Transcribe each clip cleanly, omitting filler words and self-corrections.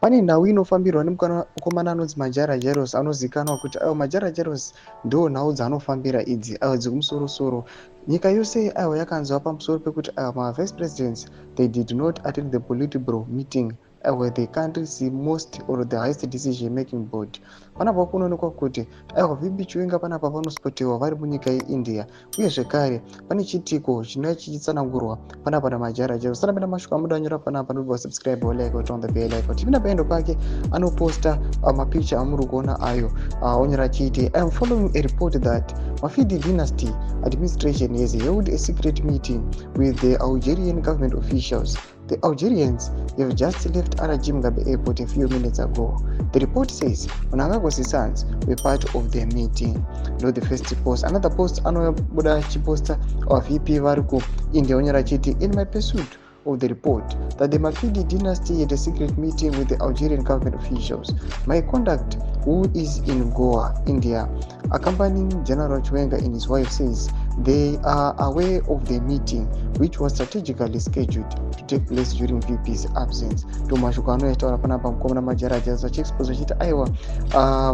pane nhau inofambirwa nemukomana anonzi Majara Jairus anozikanwa kuti aiwa Majara Jairus ndo nhau dzaanofambira idzi aiwa dzekumusoro-soro. Nyika yose aiwa yakanzwa pamusoro pekuti aiwa ma-vice presidents they did not attend the Politburo meeting aiwa the country's most or the highest decision making board. Panapa kunoonekwa kuti aiwa VP Chiwenga panapa vanospotiwa vari munyika yeIndia, uye zvekare pane chitiko chinenge chichitsanangurwa panapa naMajara Jairus. Sana pena mashoko amuda anyora panapa nobva subscribe or like on the bell icon. Tipinda paendo pake anoposta mapicha amuri kuona ayo onyora chiti I am following a report that Mafidi dynasty administration has held a secret meeting with the Algerian government officials. The Algerians have just left Araji Mugabe airport a few minutes ago. The report says Mnangagwa's sons were part of their meeting. Not the first post. Another post anobuda chiposta of VP Variku India onyora chiti in my pursuit of the report that the Mafidi dynasty had a secret meeting with the Algerian government officials. My contact, who is in Goa, India, accompanying General Chiwenga and his wife, says they are aware of the meeting, which was strategically scheduled to take place during VP's absence. Tomashoko anoitaura panapa mukomana Majara Jairus achiexposa achiti aiwa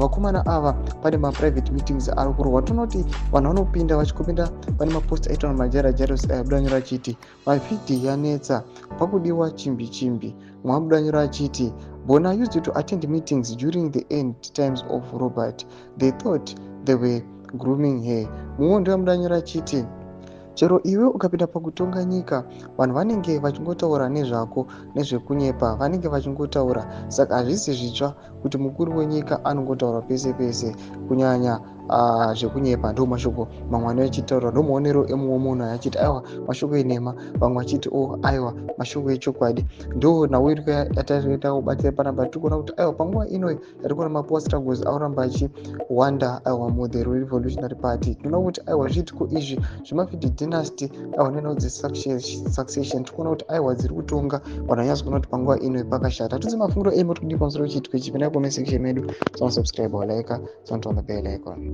vakomana ava pane ma-private meetings ari kurwa. Tonoti vanhu vanopinda vachikupinda pane mapost aitwa naMajara Jairus aibuda anyora achiti mavhidhi yanetsa pakudiwa chimbi-chimbi. Mwabuda anyora achiti Bona used to attend meetings during the end times of Robert. They thought they were grooming her. Mumwe ndiye amuda anyora achiti chero iwe ukapinda pakutonga nyika vanhu vanenge vachingotaura nezvako nezvekunyepa vanenge vachingotaura, saka hazvisi zvitsva kuti mukuru wenyika anongotaura pese pese kunyanya zvekunyepa. Ndo mashoko mamwe anochitaura, ndo maonero emumwe munhu achiti aiwa mashoko enhema, vamwe vachiti aiwa mashoko echokwadi. Ndo nhau yataita kubatira panapa tiri kuona kuti aiwa panguva ino yatiri kuona mapower struggles auramba achiwanda aiwa muthe revolutionary party. Tinoona kuti aiwa zviitiko izvi zvemafidi dynasty aiwa nenhau dzesuccession tiri kuona kuti aiwa dziri kutonga vanhu vanyatso kuona kuti panguva ino pakashata. Hatudzi mafungiro emo tiri kudii pamusoro pechitiko ichi. Pinda comment section medu, subscribe or like, on the bell icon.